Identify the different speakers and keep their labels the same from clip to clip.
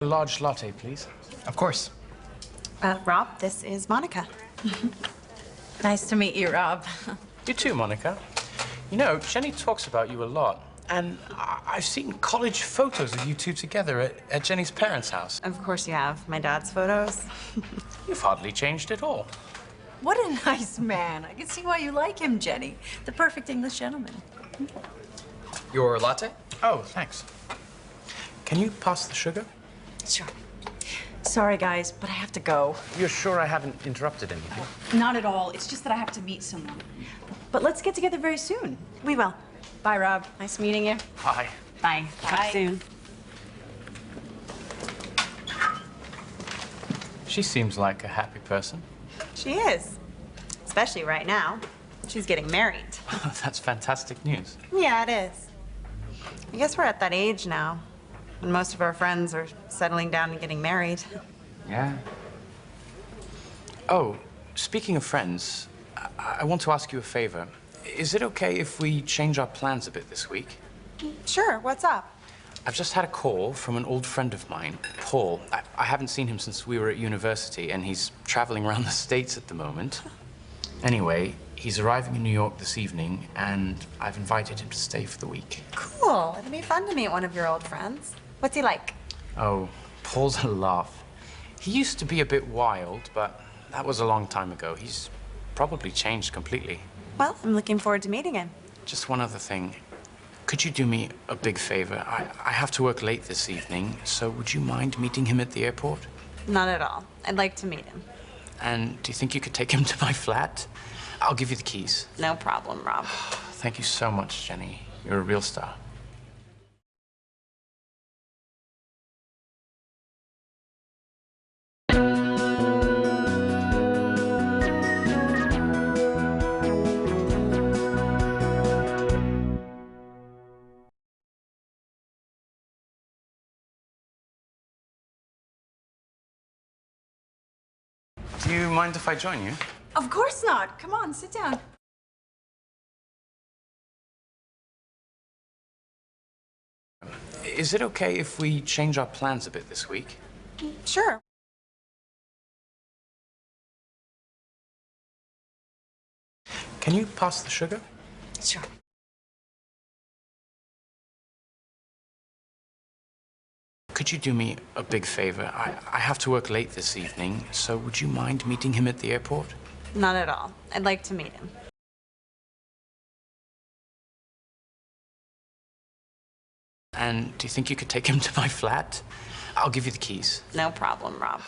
Speaker 1: A large latte, please.
Speaker 2: Of course.
Speaker 3: Rob, this is Monica.
Speaker 4: Nice to meet you, Rob.
Speaker 1: You too, Monica. You know, Jenny talks about you a lot, and I've seen college photos of you two together at Jenny's parents' house.
Speaker 3: Of course you have. My dad's photos.
Speaker 1: You've hardly changed at all.
Speaker 4: What a nice man. I can see why you like him, Jenny. The perfect English gentleman.
Speaker 2: Your latte?
Speaker 1: Oh, thanks. Can you pass the sugar?
Speaker 4: Sure. Sorry, guys, but I have to go.
Speaker 1: You're sure I haven't interrupted anything?
Speaker 4: Not at all. It's just that I have to meet someone. But let's get together very soon.
Speaker 3: We will.
Speaker 4: Bye, Rob.
Speaker 3: Nice meeting you.
Speaker 1: Hi.
Speaker 3: Bye. Talk
Speaker 4: Bye.
Speaker 3: soon.
Speaker 1: She seems like a happy person.
Speaker 3: She is. Especially right now. She's getting married.
Speaker 1: That's fantastic news.
Speaker 3: Yeah, it is. I guess we're at that age now when most of our friends are settling down and getting married.
Speaker 1: Yeah. Oh, speaking of friends, I want to ask you a favor. Is it okay if we change our plans a bit this week?
Speaker 3: Sure, what's up?
Speaker 1: I've just had a call from an old friend of mine, Paul. I haven't seen him since we were at university, and he's traveling around the States at the moment. Anyway, he's arriving in New York this evening, and I've invited him to stay for the week.
Speaker 3: Cool. It'll be fun to meet one of your old friends. What's he like?
Speaker 1: Oh, Paul's a laugh. He used to be a bit wild, but that was a long time ago. He's probably changed completely.
Speaker 3: Well, I'm looking forward to meeting him.
Speaker 1: Just one other thing. Could you do me a big favor? I have to work late this evening, so would you mind meeting him at the airport?
Speaker 3: Not at all. I'd like to meet him.
Speaker 1: And do you think you could take him to my flat? I'll give you the keys.
Speaker 3: No problem, Rob.
Speaker 1: Thank you so much, Jenny. You're a real star. Do you mind if I join you?
Speaker 4: Of course not. Come on, sit down.
Speaker 1: Is it okay if we change our plans a bit this week?
Speaker 3: Sure.
Speaker 1: Can you pass the sugar?
Speaker 4: Sure.
Speaker 1: Could you do me a big favor? I have to work late this evening, so would you mind meeting him at the airport?
Speaker 3: Not at all. I'd like to meet him.
Speaker 1: And do you think you could take him to my flat? I'll give you the keys.
Speaker 3: No problem, Rob.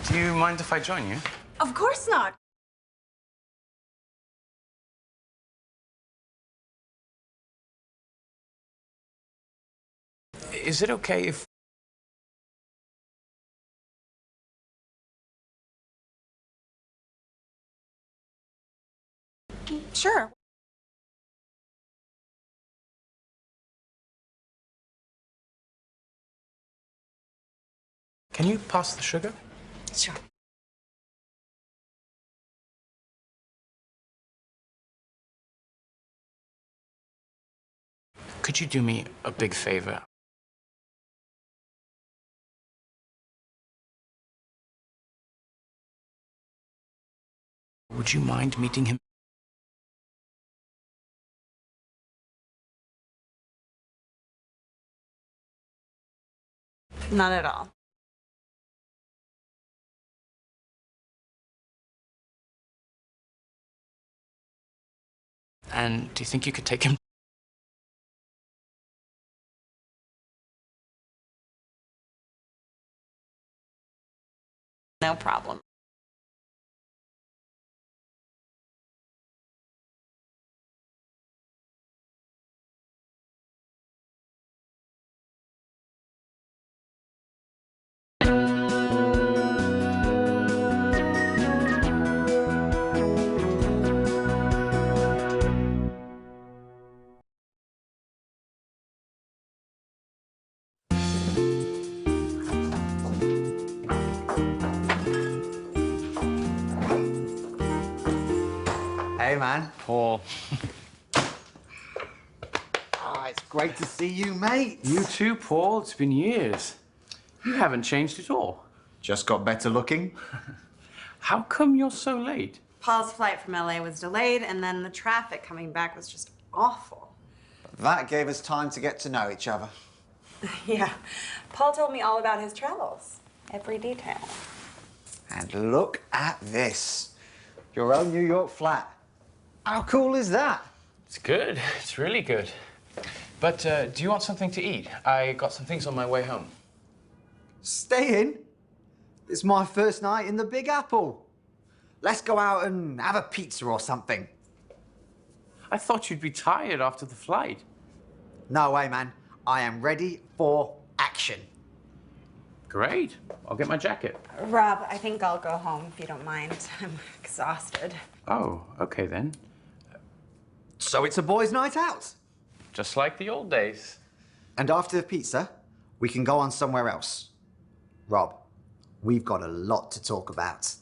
Speaker 1: Do you mind if I join you?
Speaker 4: Of course not.
Speaker 1: Is it okay if...
Speaker 3: Sure.
Speaker 1: Can you pass the sugar?
Speaker 4: Sure.
Speaker 1: Could you do me a big favor? Would you mind meeting him?
Speaker 3: Not at all.
Speaker 1: And do you think you could take him?
Speaker 3: No problem.
Speaker 5: Hey, man.
Speaker 1: Paul.
Speaker 5: Ah, it's great to see you, mate.
Speaker 1: You too, Paul. It's been years. You haven't changed at all.
Speaker 5: Just got better looking.
Speaker 1: How come you're so late?
Speaker 3: Paul's flight from LA was delayed, and then the traffic coming back was just awful.
Speaker 5: That gave us time to get to know each other.
Speaker 3: Yeah. Paul told me all about his travels. Every detail.
Speaker 5: And look at this. Your own New York flat. How cool is that?
Speaker 1: It's good. It's really good. But do you want something to eat? I got some things on my way home.
Speaker 5: Stay in. It's my first night in the Big Apple. Let's go out and have a pizza or something.
Speaker 1: I thought you'd be tired after the flight.
Speaker 5: No way, man. I am ready for action.
Speaker 1: Great. I'll get my jacket.
Speaker 3: Rob, I think I'll go home if you don't mind. I'm exhausted.
Speaker 1: Oh, okay then.
Speaker 5: So it's a boys' night out.
Speaker 1: Just like the old days.
Speaker 5: And after the pizza, we can go on somewhere else. Rob, we've got a lot to talk about.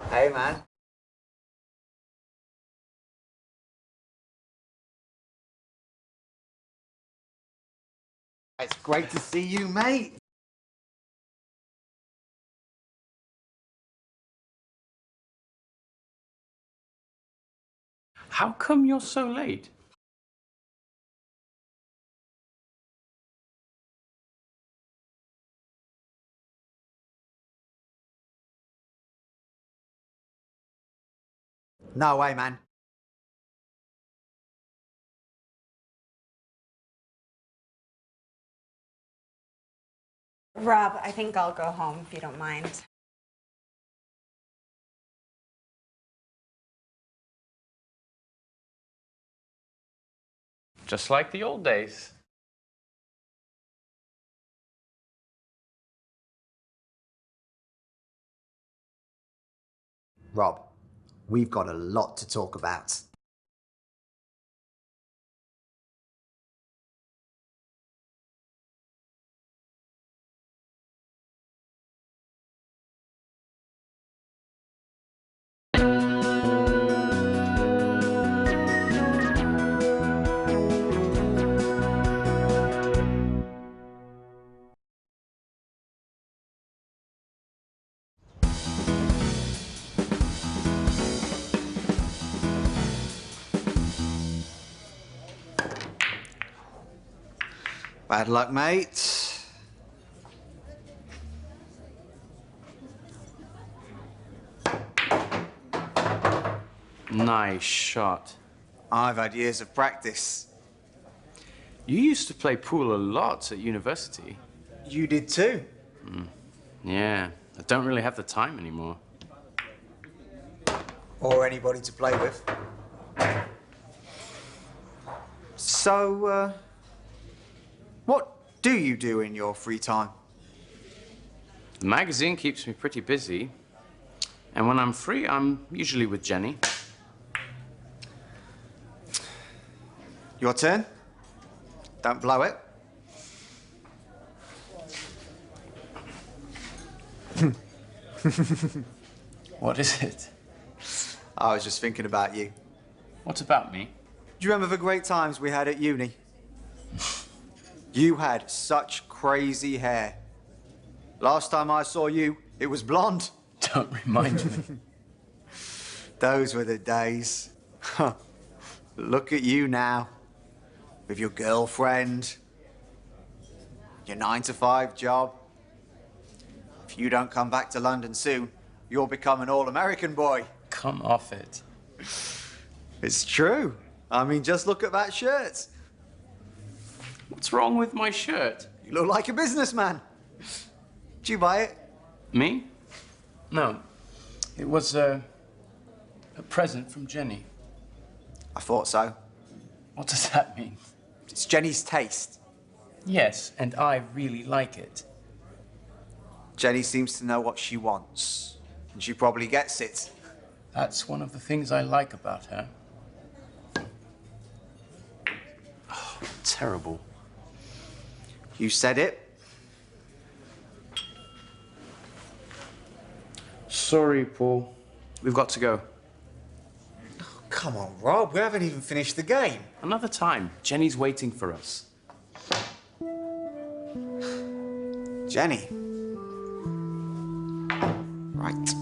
Speaker 5: Hey, man. It's great to see you, mate.
Speaker 1: How come you're so late?
Speaker 5: No way, man.
Speaker 3: Rob, I think I'll go home if you don't mind.
Speaker 1: Just like the old days.
Speaker 5: Rob, we've got a lot to talk about. Bad luck, mate.
Speaker 1: Nice shot.
Speaker 5: I've had years of practice.
Speaker 1: You used to play pool a lot at university.
Speaker 5: You did too.
Speaker 1: Yeah, I don't really have the time anymore.
Speaker 5: Or anybody to play with. So, what do you do in your free time?
Speaker 1: The magazine keeps me pretty busy. And when I'm free, I'm usually with Jenny.
Speaker 5: Your turn. Don't blow it.
Speaker 1: What is it?
Speaker 5: I was just thinking about you.
Speaker 1: What's about me?
Speaker 5: Do you remember the great times we had at uni? You had such crazy hair. Last time I saw you, it was blonde.
Speaker 1: Don't remind me.
Speaker 5: Those were the days. Look at you now. With your girlfriend, your 9-to-5 job. If you don't come back to London soon, you'll become an all-American boy.
Speaker 1: Come off it.
Speaker 5: It's true. I mean, just look at that shirt.
Speaker 1: What's wrong with my shirt?
Speaker 5: You look like a businessman. Did you buy it?
Speaker 1: Me? No. It was a present from Jenny.
Speaker 5: I thought so.
Speaker 1: What does that mean?
Speaker 5: It's Jenny's taste.
Speaker 1: Yes, and I really like it.
Speaker 5: Jenny seems to know what she wants, and she probably gets it.
Speaker 1: That's one of the things I like about her. Oh, terrible.
Speaker 5: You said it.
Speaker 1: Sorry, Paul. We've got to go.
Speaker 5: Come on, Rob, we haven't even finished the game.
Speaker 1: Another time. Jenny's waiting for us.
Speaker 5: Jenny. Right.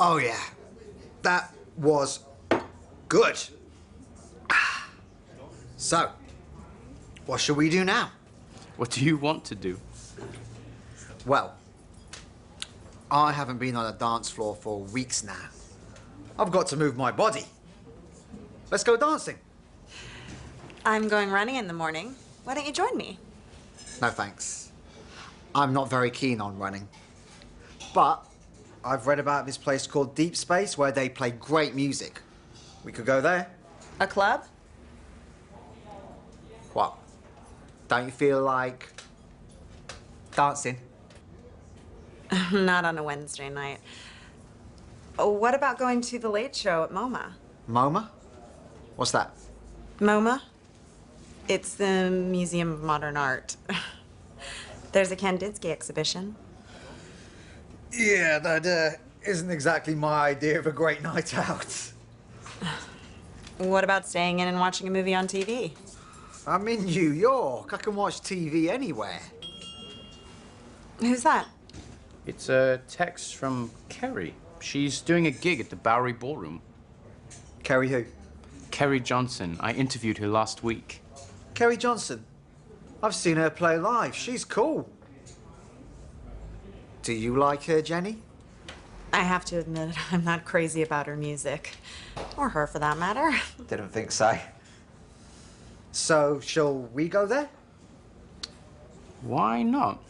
Speaker 5: Oh, yeah. That was good. So, what shall we do now?
Speaker 1: What do you want to do?
Speaker 5: Well, I haven't been on a dance floor for weeks now. I've got to move my body. Let's go dancing.
Speaker 3: I'm going running in the morning. Why don't you join me?
Speaker 5: No, thanks. I'm not very keen on running. But I've read about this place called Deep Space where they play great music. We could go there.
Speaker 3: A club?
Speaker 5: What? Don't you feel like dancing?
Speaker 3: Not on a Wednesday night. Oh, what about going to the Late Show at MoMA?
Speaker 5: MoMA? What's that?
Speaker 3: MoMA? It's the Museum of Modern Art. There's a Kandinsky exhibition.
Speaker 5: Yeah, that isn't exactly my idea of a great night out.
Speaker 3: What about staying in and watching a movie on TV?
Speaker 5: I'm in New York. I can watch TV anywhere.
Speaker 3: Who's that?
Speaker 1: It's a text from Kerry. She's doing a gig at the Bowery Ballroom.
Speaker 5: Kerry who?
Speaker 1: Kerry Johnson. I interviewed her last week.
Speaker 5: Kerry Johnson. I've seen her play live. She's cool. Do you like her, Jenny?
Speaker 3: I have to admit, I'm not crazy about her music. Or her, for that matter.
Speaker 5: Didn't think so. So, shall we go there?
Speaker 1: Why not?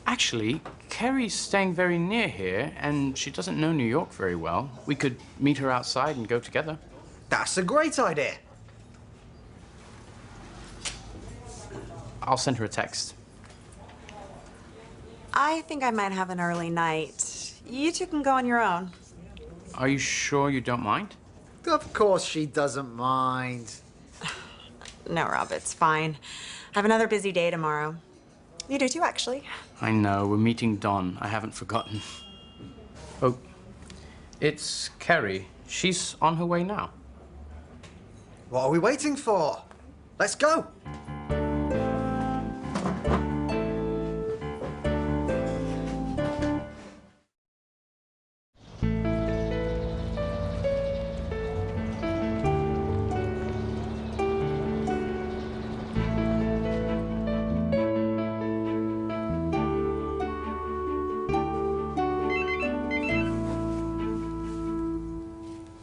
Speaker 1: Actually, Kerry's staying very near here, and she doesn't know New York very well. We could meet her outside and go together.
Speaker 5: That's a great idea.
Speaker 1: I'll send her a text.
Speaker 3: I think I might have an early night. You two can go on your own.
Speaker 1: Are you sure you don't mind?
Speaker 5: Of course she doesn't mind.
Speaker 3: No, Rob, it's fine. I have another busy day tomorrow. You do too, actually.
Speaker 1: I know, we're meeting Dawn. I haven't forgotten. Oh, it's Kerry. She's on her way now.
Speaker 5: What are we waiting for? Let's go.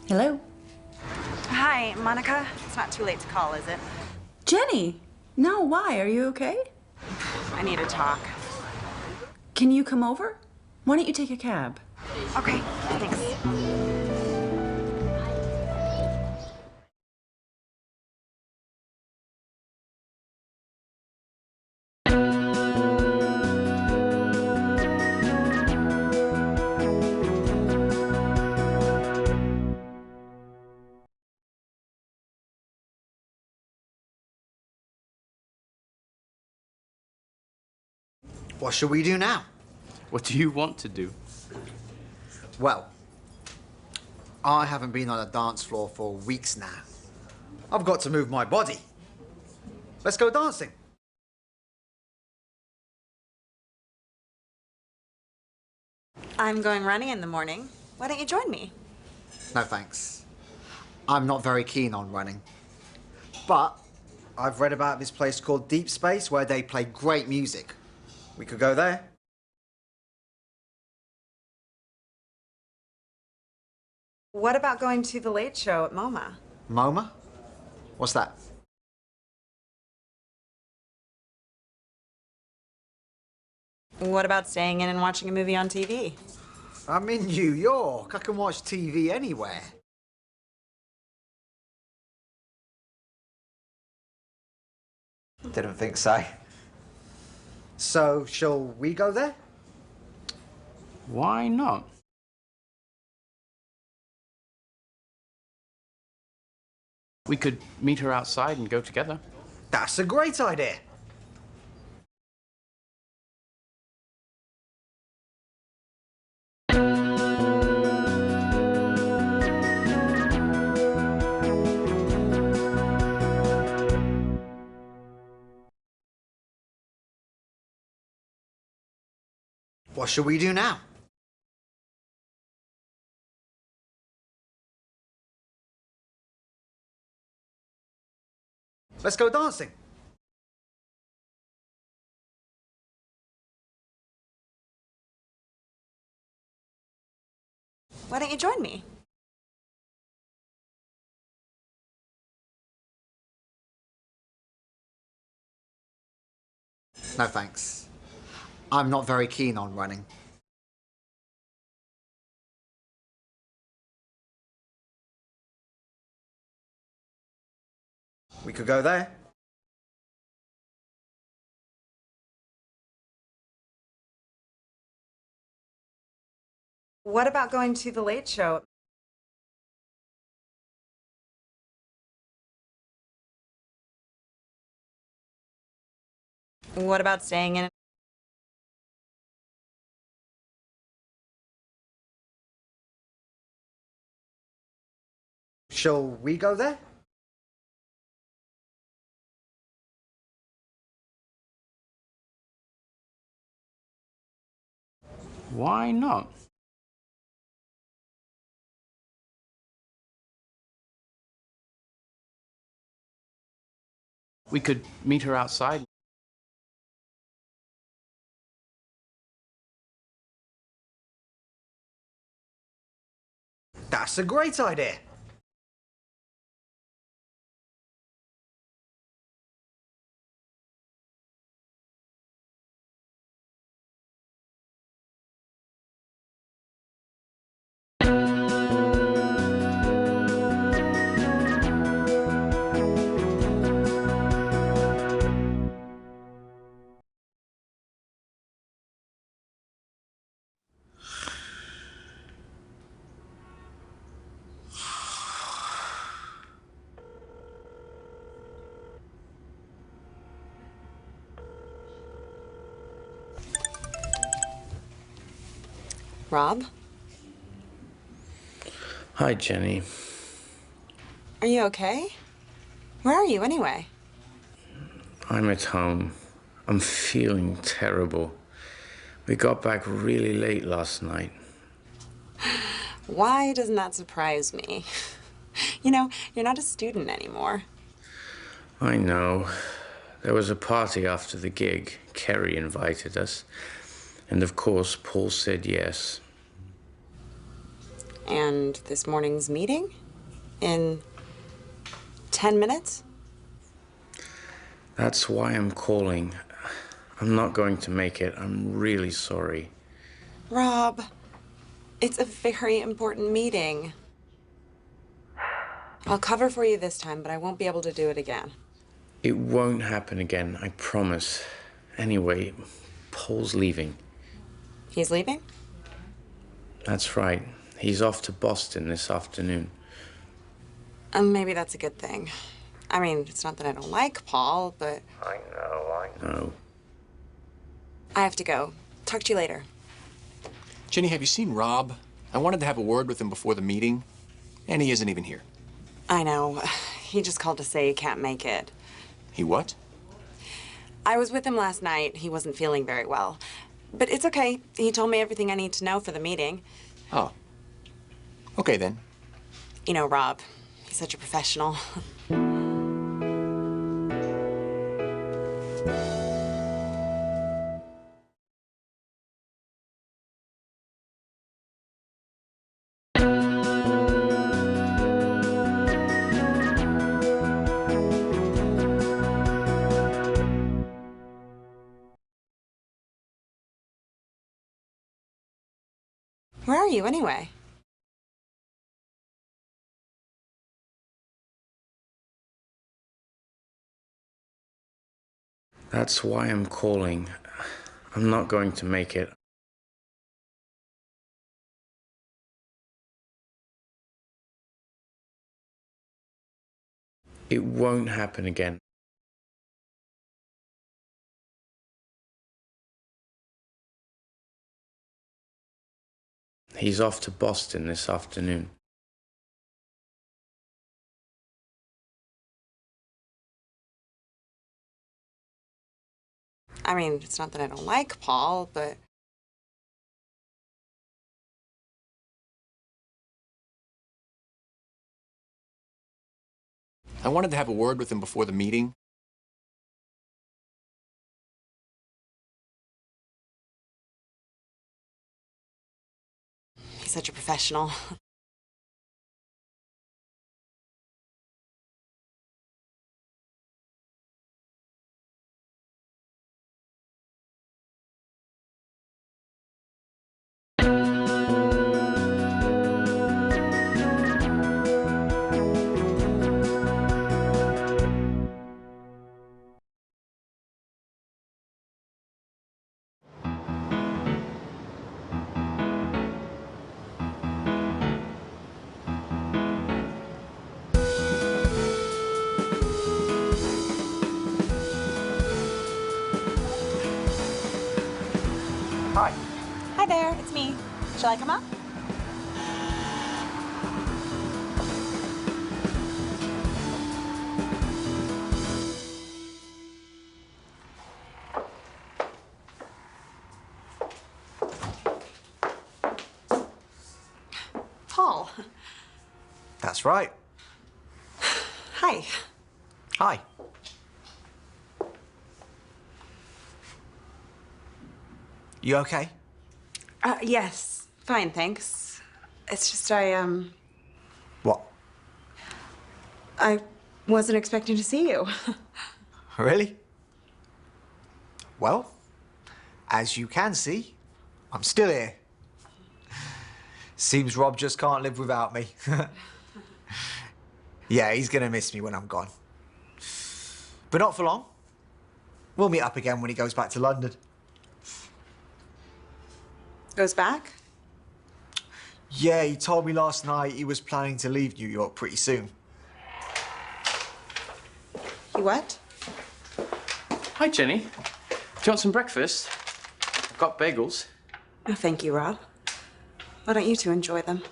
Speaker 4: Hello?
Speaker 3: Hi, Monica. It's not too late to call, is it?
Speaker 4: Jenny! No, why? Are you okay?
Speaker 3: I need to talk.
Speaker 4: Can you come over? Why don't you take a cab?
Speaker 3: Okay, thanks.
Speaker 5: What shall we do now?
Speaker 1: What do you want to do?
Speaker 5: Well, I haven't been on a dance floor for weeks now. I've got to move my body. Let's go dancing.
Speaker 3: I'm going running in the morning. Why don't you join me?
Speaker 5: No thanks. I'm not very keen on running. But I've read about this place called Deep Space where they play great music. We could go there.
Speaker 3: What about going to the Late Show at MoMA?
Speaker 5: MoMA? What's that?
Speaker 3: What about staying in and watching a movie on TV?
Speaker 5: I'm in New York. I can watch TV anywhere. Didn't think so. So, shall we go there?
Speaker 1: Why not? We could meet her outside and go together.
Speaker 5: That's a great idea. What shall we do now? Let's go dancing.
Speaker 3: Why don't you join me?
Speaker 5: No thanks. I'm not very keen on running. We could go there.
Speaker 3: What about going to the Late Show? What about staying in?
Speaker 5: Shall we go there?
Speaker 1: Why not? We could meet her outside.
Speaker 5: That's a great idea.
Speaker 3: Rob?
Speaker 1: Hi, Jenny.
Speaker 3: Are you okay? Where are you anyway?
Speaker 1: I'm at home. I'm feeling terrible. We got back really late last night.
Speaker 3: Why doesn't that surprise me? You know, you're not a student anymore.
Speaker 1: I know. There was a party after the gig. Kerry invited us. And of course, Paul said yes.
Speaker 3: And this morning's meeting? In 10 minutes?
Speaker 1: That's why I'm calling. I'm not going to make it. I'm really sorry.
Speaker 3: Rob, it's a very important meeting. I'll cover for you this time, but I won't be able to do it again.
Speaker 1: It won't happen again, I promise. Anyway, Paul's leaving.
Speaker 3: He's leaving?
Speaker 1: That's right. He's off to Boston this afternoon.
Speaker 3: Maybe that's a good thing. I mean, it's not that I don't like Paul, but...
Speaker 1: I know.
Speaker 3: I have to go. Talk to you later.
Speaker 2: Jenny, have you seen Rob? I wanted to have a word with him before the meeting, and he isn't even here.
Speaker 3: I know. He just called to say he can't make it.
Speaker 2: He what?
Speaker 3: I was with him last night. He wasn't feeling very well. But it's okay. He told me everything I need to know for the meeting.
Speaker 2: Oh. Okay, then.
Speaker 3: You know, Rob, he's such a professional. Where are you, anyway?
Speaker 1: That's why I'm calling. I'm not going to make it. It won't happen again. He's off to Boston this afternoon.
Speaker 3: I mean, it's not that I don't like Paul, but...
Speaker 2: I wanted to have a word with him before the meeting.
Speaker 3: He's such a professional.
Speaker 2: Hi.
Speaker 3: Hi there, it's me. Shall I come up? Paul.
Speaker 5: That's right.
Speaker 3: Hi.
Speaker 5: Hi. You okay?
Speaker 3: Yes. Fine, thanks. It's just
Speaker 5: What?
Speaker 3: I wasn't expecting to see you.
Speaker 5: Really? Well, as you can see, I'm still here. Seems Rob just can't live without me. Yeah, he's gonna miss me when I'm gone. But not for long. We'll meet up again when he goes back to London.
Speaker 3: Goes back?
Speaker 5: Yeah, he told me last night he was planning to leave New York pretty soon.
Speaker 3: You what?
Speaker 1: Hi, Jenny. Do you want some breakfast? I've got bagels.
Speaker 3: Oh, thank you, Rob. Why don't you two enjoy them?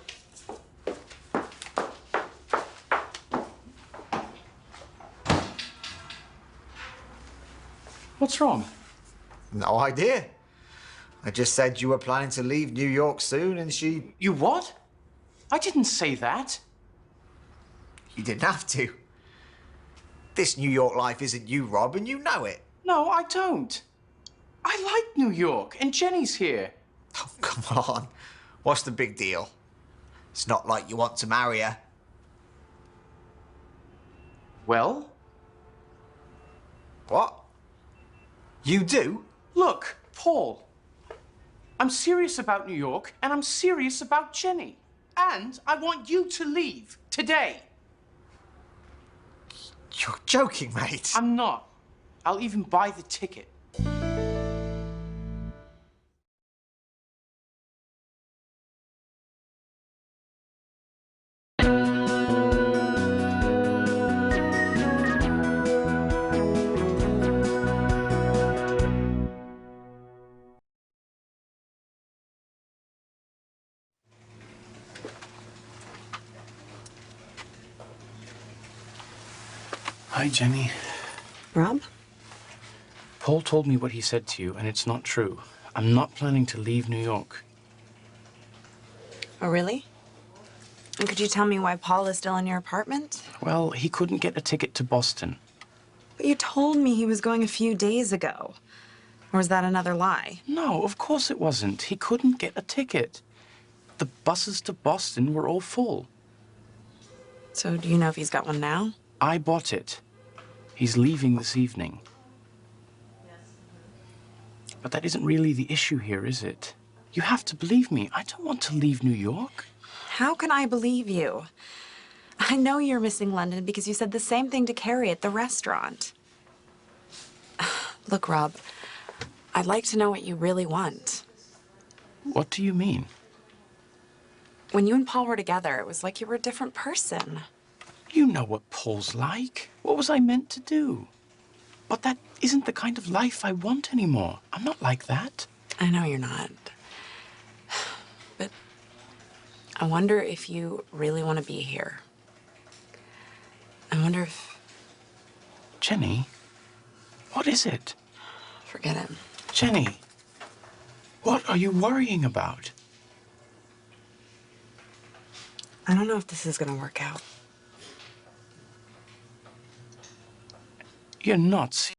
Speaker 1: What's wrong?
Speaker 5: No idea. I just said you were planning to leave New York soon and she...
Speaker 1: You what? I didn't say that.
Speaker 5: You didn't have to. This New York life isn't you, Rob, and you know it.
Speaker 1: No, I don't. I like New York, and Jenny's here.
Speaker 5: Oh, come on. What's the big deal? It's not like you want to marry her.
Speaker 1: Well?
Speaker 5: What? You do?
Speaker 1: Look, Paul. I'm serious about New York, and I'm serious about Jenny. And I want you to leave today.
Speaker 5: You're joking, mate.
Speaker 1: I'm not. I'll even buy the ticket. Hi, Jenny.
Speaker 3: Rob?
Speaker 1: Paul told me what he said to you, and it's not true. I'm not planning to leave New York.
Speaker 3: Oh, really? And could you tell me why Paul is still in your apartment?
Speaker 1: Well, he couldn't get a ticket to Boston.
Speaker 3: But you told me he was going a few days ago. Or was that another lie?
Speaker 1: No, of course it wasn't. He couldn't get a ticket. The buses to Boston were all full.
Speaker 3: So do you know if he's got one now?
Speaker 1: I bought it. He's leaving this evening. But that isn't really the issue here, is it? You have to believe me. I don't want to leave New York.
Speaker 3: How can I believe you? I know you're missing London because you said the same thing to Carrie at the restaurant. Look, Rob, I'd like to know what you really want.
Speaker 1: What do you mean?
Speaker 3: When you and Paul were together, it was like you were a different person.
Speaker 1: You know what Paul's like. What was I meant to do? But that isn't the kind of life I want anymore. I'm not like that.
Speaker 3: I know you're not. But I wonder if you really want to be here. I wonder if...
Speaker 1: Jenny, what is it?
Speaker 3: Forget it.
Speaker 1: Jenny, what are you worrying about?
Speaker 3: I don't know if this is going to work out.
Speaker 1: You're not serious.